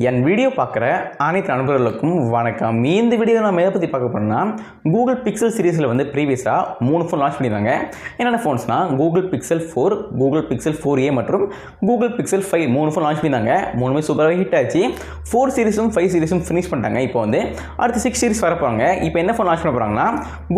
என் video பார்க்குற அனைத்து நண்பர்களுக்கும் வணக்கம். இந்த வீடியோ நம்ம எதை பற்றி பார்க்க போகிறோம்னா, கூகுள் பிக்சல் சீரிஸில் வந்து ப்ரீவியஸாக 3 ஃபோன் லான்ச் பண்ணியிருந்தாங்க. என்னென்ன ஃபோன்ஸ்னால் Google Pixel 4, Google Pixel 4a மற்றும் கூகுள் பிக்சல் 5 3 ஃபோன் லான்ச் பண்ணியிருந்தாங்க. மூணுமே சூப்பராக ஹிட் ஆச்சு. 4 சீரிஸும் 5 சீரிஸும் ஃபினிஷ் பண்ணிட்டாங்க. இப்போ வந்து அடுத்து 6 சீரிஸ் வரப்போகிறாங்க. இப்போ என்ன ஃபோன் லான்ச் பண்ண போகிறாங்கன்னா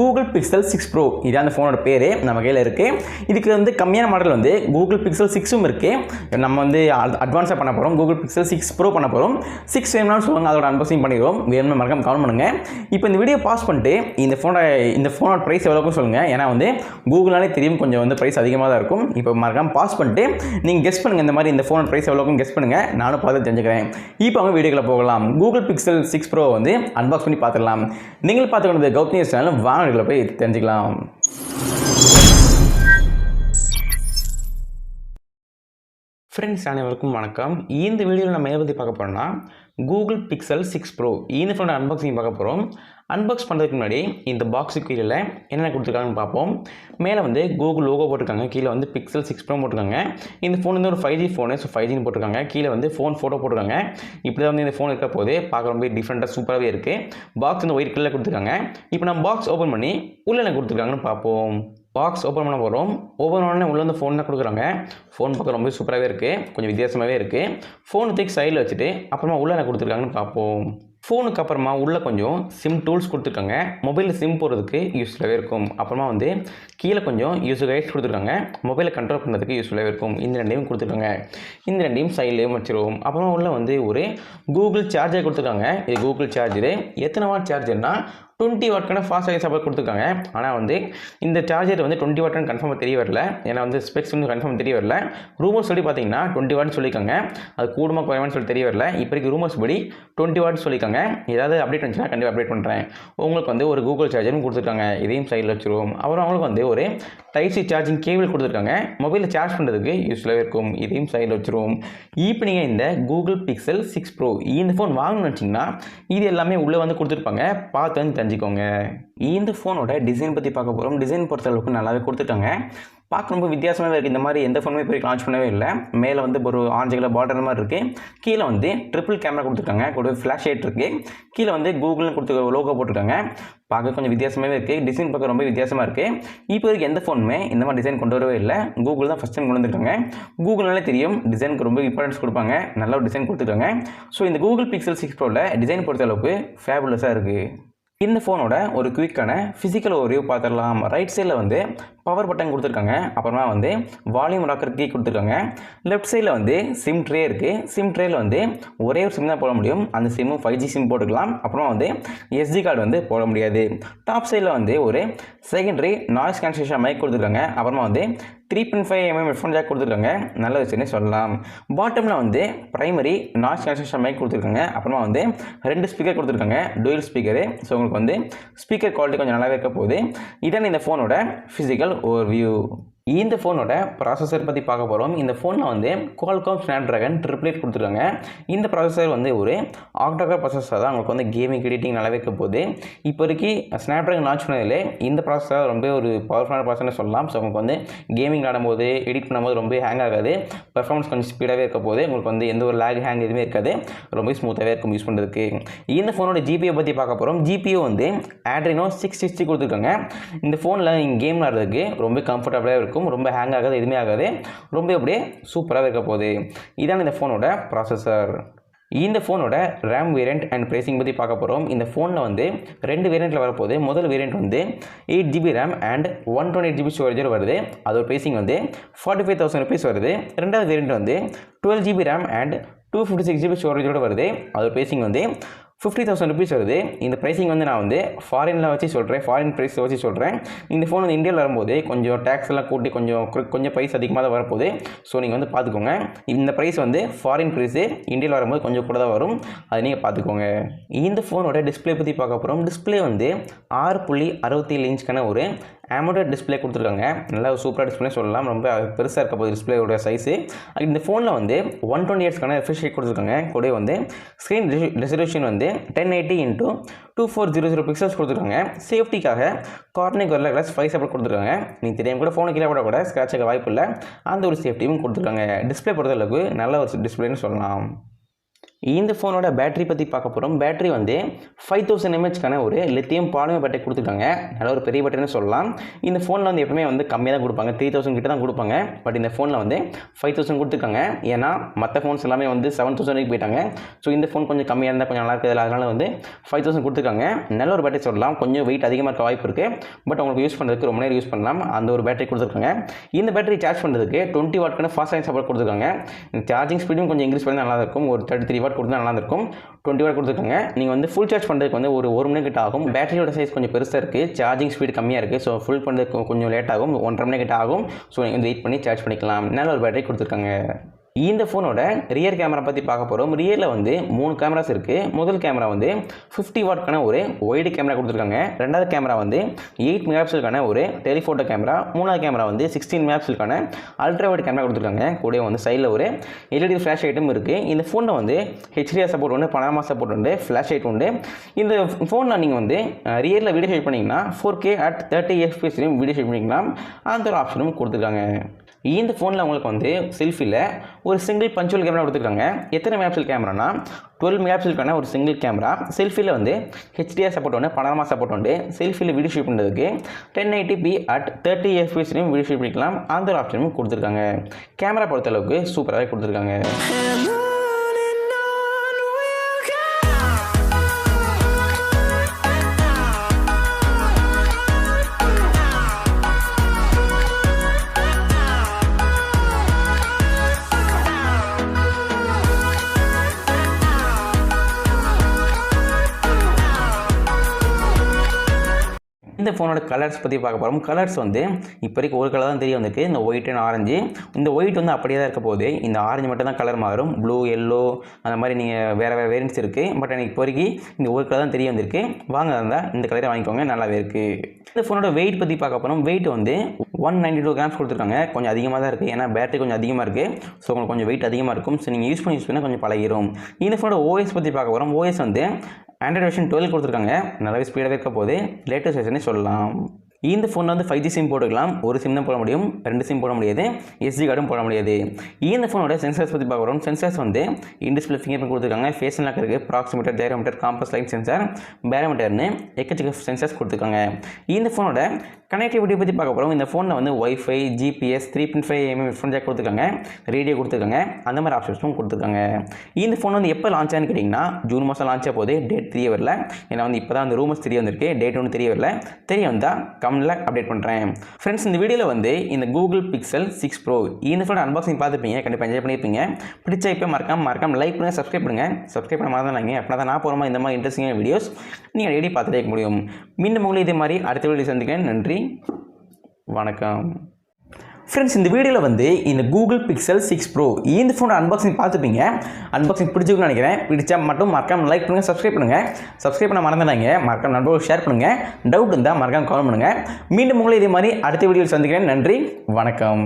கூகுள் பிக்சல் 6 ப்ரோ. இதான் அந்த ஃபோனோட பேர், நம்ம கையில் இருக்குது. இதுக்கு வந்து கம்மியான மாடல் வந்து கூகுள் பிக்சல் 6ம் இருக்குது. நம்ம வந்து அட்வான்ஸாக பண்ண போகிறோம். கூகுள் பிக்சல் 6 ப்ரோ பண்ண போகிறோம். 6 வேணும்னு சொல்லுங்க, அதோட அன்பாக்சிங் பண்ணிடுவோம். வேணும்னு மறக்காம கமெண்ட் பண்ணுங்க. இப்போ இந்த வீடியோ பாஸ் பண்ணிட்டு இந்த ஃபோனோட ப்ரைஸ் எவ்வளோக்கும் சொல்லுங்கள். ஏன்னா வந்து கூகுளாலே தெரியும் கொஞ்சம் வந்து ப்ரைஸ் அதிகமாக தான் இருக்கும். இப்போ மறக்காம பாஸ் பண்ணிட்டு நீங்கள் கெஸ் பண்ணுங்கள். இந்த மாதிரி இந்த ஃபோனோட ப்ரைஸ் எவ்வளோக்கும் கெஸ் பண்ணுங்கள். நானும் பார்த்து தெரிஞ்சுக்கிறேன். இப்போ அவங்க வீடியோக்குள்ள போகலாம். கூகுள் பிக்சல் 6 ப்ரோ வந்து அன்பாக்ஸ் பண்ணி பார்த்துடலாம். நீங்கள் பார்த்துக்கொண்டது கௌதம் சேனல். வாங்க போய் தெரிஞ்சுக்கலாம். ஃப்ரெண்ட்ஸ் அனைவருக்கும் வணக்கம். இந்த வீடியோவில் நம்ம எதை பற்றி பார்க்க போகிறோம்னா கூகுள் பிக்சல் 6 ப்ரோ இந்த ஃபோனோட அன்பாக்சிங் பார்க்க போகிறோம். அன்பாக்ஸ் பண்ணுறதுக்கு முன்னாடி இந்த பாக்ஸுக்கு கீழே என்னென்ன கொடுத்துருக்காங்கன்னு பார்ப்போம். மேலே வந்து கூகுள் லோகோ போட்டிருக்காங்க. கீழே வந்து பிக்சல் 6 ப்ரோ போட்டிருக்காங்க. இந்த ஃபோன் வந்து ஒரு 5G ஃபோனு, ஸோ 5Gன்னு போட்டிருக்காங்க. கீழே வந்து ஃபோன் ஃபோட்டோ போட்டிருக்காங்க. இப்படி தான் வந்து இந்த ஃபோன் இருக்க போது பார்க்க ரொம்ப டிஃப்ரெண்ட்டாக சூப்பராகவே இருக்குது. பாக்ஸ் வந்து ஒயிட் கலரில் கொடுத்துருக்காங்க. இப்போ நம்ம பாக்ஸ் ஓப்பன் பண்ணி உள்ளே என்ன கொடுத்துருக்காங்கன்னு பார்ப்போம். பாக்ஸ் ஓப்பன் பண்ண போகிறோம். ஓப்பன் பண்ணோடனே உள்ளே வந்து ஃபோன் தான் கொடுக்குறாங்க. ஃபோன் பார்க்க ரொம்ப சூப்பராகவே இருக்குது, கொஞ்சம் வித்தியாசமாகவே இருக்குது. ஃபோன் தூக்கி சைடில் வச்சுட்டு அப்புறமா உள்ளே என்ன கொடுத்துருக்காங்கன்னு பார்ப்போம். ஃபோனுக்கு அப்புறமா உள்ளே கொஞ்சம் சிம் டூல்ஸ் கொடுத்துருக்காங்க. மொபைலில் சிம் போடுறதுக்கு யூஸ்ஃபுல்லாகவே இருக்கும். அப்புறமா வந்து கீழே கொஞ்சம் யூஸர் கைட்ஸ் கொடுத்துருக்காங்க. மொபைலை கண்ட்ரோல் பண்ணுறதுக்கு யூஸ்ஃபுல்லாகவே இருக்கும். இந்த ரெண்டையும் கொடுத்துருக்காங்க. இந்த ரெண்டையும் சைட்லேயும் வச்சுருவோம். அப்புறமா உள்ளே வந்து ஒரு கூகுள் சார்ஜர் கொடுத்துருக்காங்க. இது கூகுள் சார்ஜரு. எத்தனை வாட் சார்ஜர்னா 20 வாட்க்கான ஃபாஸ்ட் சார்ஜர் சப்போர்ட் கொடுத்துருக்காங்க. ஆனால் வந்து இந்த சார்ஜர் வந்து 20 வாட்னு கன்ஃபார்மாக தெரிய வரல. ஏன்னா வந்து ஸ்பெக்ஸ் வந்து கன்ஃபார்ம் தெரிய வரல. ரூமர்ஸ் சொல்லி பார்த்தீங்கன்னா 20 வாட்னு சொல்லியிருக்காங்க. அது கூடுமா குறைவான்னு சொல்லி தெரிய வரல. இப்போதைக்கு ரூமர்ஸ் படி 20 வாட்னு சொல்லியிருக்காங்க. ஏதாவது அப்டேட் வந்துச்சுன்னா கண்டிப்பாக அப்டேட் பண்ணுறேன். உங்களுக்கு வந்து ஒரு கூகுள் சார்ஜரும் கொடுத்துருக்காங்க. இதையும் சைடில் வச்சுருவோம். அப்புறம் அவங்களுக்கு வந்து ஒரு டைப் சி சார்ஜிங் கேபிள் கொடுத்துருக்காங்க. மொபைலில் சார்ஜ் பண்ணுறதுக்கு யூஸ்ஃபுல்லாகவே இருக்கும். இதையும் சைடில் வச்சுருவோம். இப்போ நீங்கள் இந்த கூகுள் பிக்சல் 6 ப்ரோ இந்த ஃபோன் வாங்கணும்னு வச்சிங்கன்னா இது எல்லாமே உள்ளே வந்து கொடுத்துருப்பாங்க. பார்த்து வந்து தெரிஞ்சுக்கோங்க. இந்த ஃபோனோட டிசைன் பற்றி பார்க்க போகிறோம். டிசைன் பொறுத்த அளவுக்கு நல்லாவே கொடுத்துருக்காங்க. பார்க்க ரொம்ப வித்தியாசமாகவே இருக்குது. இந்த மாதிரி எந்த ஃபோனுமே போய் லான்ச் பண்ணவே இல்லை. மேலே வந்து ஒரு ஆரஞ்சு கலர் பார்டர் மாதிரி இருக்குது. கீழே வந்து ட்ரிபிள் கேமரா கொடுத்துருக்காங்க. கூட ஃப்ளாஷ் லைட் இருக்குது. கீழே வந்து கூகுள்னு கொடுத்து லோகோ போட்டிருக்காங்க. பார்க்க கொஞ்சம் வித்தியாசமாகவே இருக்குது. டிசைன் பார்க்க ரொம்ப வித்தியாசமாக இருக்குது. இப்போ வரைக்கும் எந்த ஃபோனுமே இந்த மாதிரி டிசைன் கொண்டு வரவே இல்லை. கூகுள் தான் ஃபஸ்ட் டைம் கொண்டு வந்திருக்காங்க. கூகுள்னாலே தெரியும் டிசைனுக்கு ரொம்ப இம்பார்ட்டன்ஸ் கொடுப்பாங்க. நல்ல ஒரு டிசைன் கொடுத்துருக்காங்க. ஸோ இந்த கூகுள் பிக்சல் 6 ப்ரோவில் டிசைன் பொறுத்த அளவுக்கு ஃபேபுலஸாக இருக்குது. இந்த ஃபோனோட ஒரு குயிக்கான ஃபிசிக்கல் ஓவர்வியூ பார்த்துடலாம். ரைட் சைடில் வந்து பவர் பட்டன் கொடுத்துருக்காங்க. அப்புறமா வந்து வால்யூம் லாக்கர் கீ கொடுத்துருக்காங்க. லெஃப்ட் சைடில் வந்து சிம் ட்ரே இருக்குது. சிம் ட்ரேயில் வந்து ஒரே ஒரு சிம் தான் போட முடியும். அந்த சிம்மும் 5G சிம் போட்டுக்கலாம். அப்புறமா வந்து SD கார்டு வந்து போட முடியாது. டாப் சைடில் வந்து ஒரு செகண்டரி நாய்ஸ் கேன்சலேஷன் மைக் கொடுத்துருக்காங்க. அப்புறமா வந்து 3.5mm ஹெட்ஃபோன் ஜாக் கொடுத்துருக்காங்க. நல்ல விஷயம்னே சொல்லலாம். பாட்டமில் வந்து பிரைமரி நாய்ஸ் கேன்சலேஷன் மைக் கொடுத்துருக்காங்க. அப்புறமா வந்து 2 ஸ்பீக்கர் கொடுத்துருக்காங்க. Dual speaker. ஸோ உங்களுக்கு வந்து ஸ்பீக்கர் குவாலிட்டி கொஞ்சம் நல்லாவே இருக்க போகுது. இதான் இந்த ஃபோனோட ஃபிசிக்கல் ஓவர்வியூ. இந்த ஃபோனோட ப்ராசஸர் பற்றி பார்க்க போகிறோம். இந்த ஃபோனில் வந்து Qualcomm Snapdragon 888 கொடுத்துருக்காங்க. இந்த ப்ராசஸர் வந்து ஒரு Octa ப்ராசஸர் தான். உங்களுக்கு வந்து கேமிங் எடிட்டிங் நல்லாவே இருக்க போகுது. இப்போதைக்கு Snapdragon லான்ச் பண்ணதிலே இந்த ப்ராசஸர் ரொம்ப ஒரு பவர்ஃபுல்லான ப்ராசஸர்னு சொல்லலாம். ஸோ உங்களுக்கு வந்து கேமிங் ஆடும்போது எடிட் பண்ணும்போது ரொம்ப ஹேங் ஆகாது. பெர்ஃபார்மன்ஸ் கொஞ்சம் ஸ்பீடாகவே இருக்க போது. உங்களுக்கு வந்து எந்த ஒரு லேக் ஹேங் எதுவுமே இருக்காது. ரொம்ப ஸ்மூத்தாகவே இருக்கும் யூஸ் பண்ணுறதுக்கு. இந்த ஃபோனோட ஜிபியை பற்றி பார்க்க போகிறோம். ஜிபியோ வந்து Adreno 660 கொடுத்துருக்காங்க. இந்த ஃபோனில் நீங்கள் கேம் ஆடுறதுக்கு ரொம்ப கம்ஃபர்டபுளாக இருக்கும். ரொம்ப ஹேங் ஆகாது, எதுவுமே ஆகாது. ரொம்ப அப்படியே சூப்பராக இருக்க போகுது. இதான் இந்த ஃபோனோட ப்ராசஸர். இந்த ஃபோனோட ரேம் வேரியண்ட் அண்ட் ப்ரைஸிங் பற்றி பார்க்க போகிறோம். இந்த ஃபோனில் வந்து 2 வேரியண்ட்டில் வரப்போகுது. முதல் வேரியண்ட் வந்து 8GB ரேம் அண்ட் 128GB ஸ்டோரேஜோடு வருது. அதோட ப்ரைஸிங் வந்து 45,000 rupees வருது. ரெண்டாவது வேரியண்ட் வந்து 12GB ரேம் அண்ட் 256GB ஸ்டோரேஜோடு வருது. அதோட ப்ரைஸிங் வந்து 50,000 rupees வருது. இந்த ப்ரைஸிங் வந்து நான் வந்து ஃபாரினில் வச்சு சொல்கிறேன், ஃபாரின் ப்ரைஸ் வச்சு சொல்கிறேன். இந்த ஃபோன் வந்து இந்தியாவில் வரும்போது கொஞ்சம் டேக்ஸ் எல்லாம் கூட்டி கொஞ்சம் ப்ரைஸ் அதிகமாக தான் வரப்போகுது. ஸோ நீங்கள் வந்து பார்த்துக்கோங்க. இந்த ப்ரைஸ் வந்து ஃபாரின் ப்ரைஸு, இந்தியாவில் வரும்போது கொஞ்சம் கூட தான் வரும். அதை நீங்கள் பார்த்துக்கோங்க. இந்த ஃபோனோட டிஸ்பிளே பற்றி பார்க்க போகிறோம். டிஸ்பிளே வந்து 6.67 இன்ச்சுக்கான ஒரு AMOLED டிஸ்பிளே கொடுத்துருக்காங்க. நல்லா சூப்பராக டிஸ்பிளே சொல்லலாம். ரொம்ப பெருசாக இருக்க போகுது டிஸ்பிளேயோட சைஸு. இந்த ஃபோனில் வந்து 120Hzக்கான ரெஃப்ரெஷ் ரேட் கொடுத்துருக்காங்க. கூட வந்து ஸ்க்ரீன் ரெசல்யூஷன் வந்து 1080x2400 பிக்சல்ஸ் கொடுத்துருக்காங்க. சேஃப்டிக்காக கார்னிக் வரல கிளாஸ் 5 சப்போர்ட் கொடுத்துருக்காங்க. நீங்கள் தெரியாமல் கூட ஃபோனை கீழே கூட ஸ்க்ராட்ச் ஆக வாய்ப்பு இல்லை. அந்த ஒரு சேஃப்டியும் கொடுத்துருக்காங்க. டிஸ்பிளே பொறுத்தளவுக்கு நல்ல ஒரு டிஸ்பிளேன்னு சொல்லலாம். இந்த ஃபோனோட பேட்டரி பற்றி பார்க்க போகிறோம். பேட்டரி வந்து 5000 mAhக்கான ஒரு லித்தியம் பாலிமர் பேட்டரி கொடுத்துருக்காங்க. நல்ல ஒரு பெரிய பேட்டரின்னு சொல்லலாம். இந்த ஃபோனில் வந்து எப்பவுமே வந்து கம்மியாக தான் கொடுப்பாங்க, 3000 கிட்ட தான் கொடுப்பாங்க. பட் இந்த ஃபோனில் வந்து 5000 கொடுத்துருக்காங்க. ஏன்னா மற்ற ஃபோன்ஸ் எல்லாமே வந்து 7000 வரைக்கும் போயிட்டாங்க. ஸோ இந்த ஃபோன் கொஞ்சம் கம்மியாக இருந்தால் கொஞ்சம் நல்லா இருக்குது, அதனால வந்து 5000 கொடுத்துருக்காங்க. நல்ல ஒரு பேட்டரி சொல்லலாம். கொஞ்சம் வெயிட் அதிகமாக இருக்க வாய்ப்பு இருக்குது. பட் உங்களுக்கு யூஸ் பண்ணுறதுக்கு ரொம்ப நேரம் யூஸ் பண்ணலாம். அந்த ஒரு பேட்டரி கொடுத்துருக்காங்க. இந்த பேட்டரி சார்ஜ் பண்ணுறதுக்கு 20 வாட்க்கான ஃபாஸ்ட் சார்ஜிங் சப்போர்ட் கொடுத்துருக்காங்க. சார்ஜிங் ஸ்பீடும் கொஞ்சம் இன்க்ரீஸ் பண்ணி நல்லா இருக்கும். ஒரு 33 வாட் கொடுத்தா நல்லா இருக்கும். 20 வாட் கொடுத்துருக்காங்க. நீங்கள் வந்து ஃபுல் சார்ஜ் பண்ணுறதுக்கு வந்து ஒரு மணி நேரம் கிட்ட ஆகும். பேட்டரியோட சைஸ் கொஞ்சம் பெருசாக இருக்குது, சார்ஜிங் ஸ்பீடு கம்மியாக இருக்குது. ஸோ ஃபுல் பண்ணுறதுக்கு கொஞ்சம் லேட் ஆகும், 1.5 மணி நேரம் கிட்ட ஆகும். ஸோ நீங்கள் வந்து வெயிட் பண்ணி சார்ஜ் பண்ணிக்கலாம். நல்ல ஒரு பேட்டரி கொடுத்துருக்காங்க. இந்த ஃபோனோட ரியர் கேமரா பற்றி பார்க்க போகிறோம். ரியரில் வந்து 3 கேமராஸ் இருக்குது. முதல் கேமரா வந்து 50 வாட்க்கான ஒரு ஒய்டு கேமரா கொடுத்துருக்காங்க. ரெண்டாவது கேமரா வந்து 8 மெகாபிக்சலுக்கான ஒரு டெலிஃபோட்டோ கேமரா. மூணாவது கேமரா வந்து 16 மெகாபிக்சலுக்கான அல்ட்ரா வைட் கேமரா கொடுத்துருக்காங்க. கூட வந்து சைடில் ஒரு எல்இடி ஃப்ளாஷ் லைட்டும் இருக்குது. இந்த ஃபோனில் வந்து ஹெச்டிஆர் சப்போர்ட் உண்டு, பனாமா சப்போர்ட் உண்டு, ஃப்ளாஷ் லைட் உண்டு. இந்த ஃபோனில் நீங்கள் வந்து ரியரில் வீடியோ ஷூட் பண்ணிங்கன்னா 4K at 30 FPS video shoot பண்ணிக்கலாம். அந்த ஒரு ஆப்ஷனும் கொடுத்துருக்காங்க. இந்த ஃபோனில் உங்களுக்கு வந்து செல்ஃபியில் ஒரு சிங்கிள் பஞ்சுவல் கேமரா கொடுத்துருக்காங்க. எத்தனை மெகாபிக்சல் கேமரானா 12 மெகாபிக்சலுக்கான ஒரு சிங்கிள் கேமரா. செல்ஃபியில் வந்து ஹெச்டிஆர் சப்போர்ட் உண்டு, பனாமா சப்போர்ட் உண்டு. செல்ஃபியில் வீடியோ ஷூட் பண்ணுறதுக்கு 1080p at 30 FPS video shoot பண்ணிக்கலாம். அந்த ஒரு ஆப்ஷனும் கொடுத்துருக்காங்க. கேமரா பொறுத்தளவுக்கு சூப்பராகவே கொடுத்துருக்காங்க. இந்த ஃபோனோட கலர்ஸ் பற்றி பார்க்க போகிறோம். கலர்ஸ் வந்து இப்போ வரைக்கும் ஒரு கலர் தான் தெரிய வந்திருக்கு, இந்த ஒயிட் அண்ட் ஆரஞ்சு. இந்த ஒயிட் வந்து அப்படியே தான் இருக்க போகுது. இந்த ஆரஞ்சு மட்டும் தான் கலர் மாறும். ப்ளூ, எல்லோ அந்த மாதிரி நீங்கள் வேறு வேரியன்ட்ஸ் இருக்குது. பட் எனக்கு இப்போ வரைக்கும் இந்த ஒரு கலர் தான் தெரிய வந்திருக்கு. வாங்க இருந்தால் இந்த கலரை வாங்கிக்கோங்க, நல்லாவே இருக்குது. இந்த ஃபோனோட வெயிட் பற்றி பார்க்க போகிறோம். வெயிட் வந்து 192 கிராம்ஸ் கொடுத்துருக்காங்க. கொஞ்சம் அதிகமாக தான் இருக்குது, ஏன்னா பேட்டரி கொஞ்சம் அதிகமாக இருக்குது. ஸோ உங்களுக்கு கொஞ்சம் வெயிட் அதிகமாக இருக்கும். ஸோ நீங்கள் யூஸ் பண்ணி கொஞ்சம் பழகிடும். இந்த ஃபோனோட ஓஎஸ் பற்றி பார்க்க போகிறோம். ஓஎஸ் வந்து ஆண்ட்ராய்டு வெர்ஷன் 12 கொடுத்துருக்காங்க. நல்லாவே ஸ்பீடாகவே இருக்க போது, லேட்டஸ்ட் வெர்ஷனே சொல்லலாம். இந்த ஃபோனில் வந்து 5G சிம் போட்டுக்கலாம். ஒரு சிம் தான் போட முடியும், 2 சிம் போட முடியாது, SD கார்டும் போட முடியாது. இந்த ஃபோனோட சென்சார்ஸ் பற்றி பார்க்குறோம். சென்சார்ஸ் வந்து இன்டிஸ்பிளே ஃபிங்கர் பிரிண்ட் கொடுத்துருக்காங்க, ஃபேஸ் அன்லாக் இருக்குது, ப்ராக்சிமீட்டர், டைரோமீட்டர், காம்பஸ் லைட் சென்சார், பேரோமீட்டர்னு எக்கச்சக்க சென்சார்ஸ் கொடுத்துருக்காங்க. இந்த ஃபோனோட கனெக்டிவிட்டி பற்றி பார்க்க போகிறோம். இந்த ஃபோனில் வந்து wifi, GPS, 3.5mm headphone jack கொடுத்துருக்காங்க, ரேடியோ கொடுத்துருக்காங்க, அந்த மாதிரி ஆப்ஷன்ஸும் கொடுத்துருக்காங்க. இந்த ஃபோன் வந்து எப்போ லான்ச் ஆகுன்னு கேட்டிங்கன்னா ஜூன் மாதம் லான்ச் ஆக போது. டேட் தெரிய வரல, ஏன்னா வந்து இப்போ தான் அந்த ரூமர்ஸ் தெரிய வந்திருக்கு. டேட் ஒன்று தெரிய வரல. தெரிய வந்தால் கமெண்ட்டில் அப்டேட் பண்ணுறேன். ஃப்ரெண்ட்ஸ், இந்த வீடியோவில் வந்து இந்த கூகுள் பிக்சல் 6 Pro இந்த ஃபோன் அன்பாக்சிங் பார்த்துருப்பீங்க, கண்டிப்பாக என்ஜாய் பண்ணியிருப்பீங்க. பிடிச்சா இப்போ மறக்காம லைக் பண்ணுங்கள், சப்ஸ்கிரைப் பண்ணுங்கள். சப்ஸ்கிரைப் பண்ண மறந்துடாதீங்க. அப்படின்னா தான் நான் போகிற இந்த மாதிரி இன்ட்ரெஸ்டிங்கான வீடியோஸ் நீங்கள் டெய்லி பார்த்துட்டே இருக்க முடியும். மீண்டும் உங்களை இதே மாதிரி அடுத்த வீடியோ சந்திக்கிறேன். நன்றி, வணக்கம். ஃப்ரெண்ட்ஸ், இந்த வீடியோவில் வந்து இந்த கூகுள் பிக்சல் 6 Pro இந்த ஃபோன் அன்பாக்சிங் பார்த்துப்பீங்க. அன்பாக்சிங் பிடிச்சிருக்குன்னு நினைக்கிறேன். பிடிச்சா மட்டும் மறக்காம லைக் பண்ணுங்கள், சப்ஸ்கிரைப் பண்ணுங்கள். சப்ஸ்கிரைப் பண்ண மறந்துடாங்க. மறக்காம நண்பர்களுக்கு ஷேர் பண்ணுங்கள். டவுட் இருந்தால் மறக்காம கால் பண்ணுங்கள். மீண்டும் உங்களை இதே மாதிரி அடுத்த வீடியோவில் சந்திக்கிறேன். நன்றி, வணக்கம்.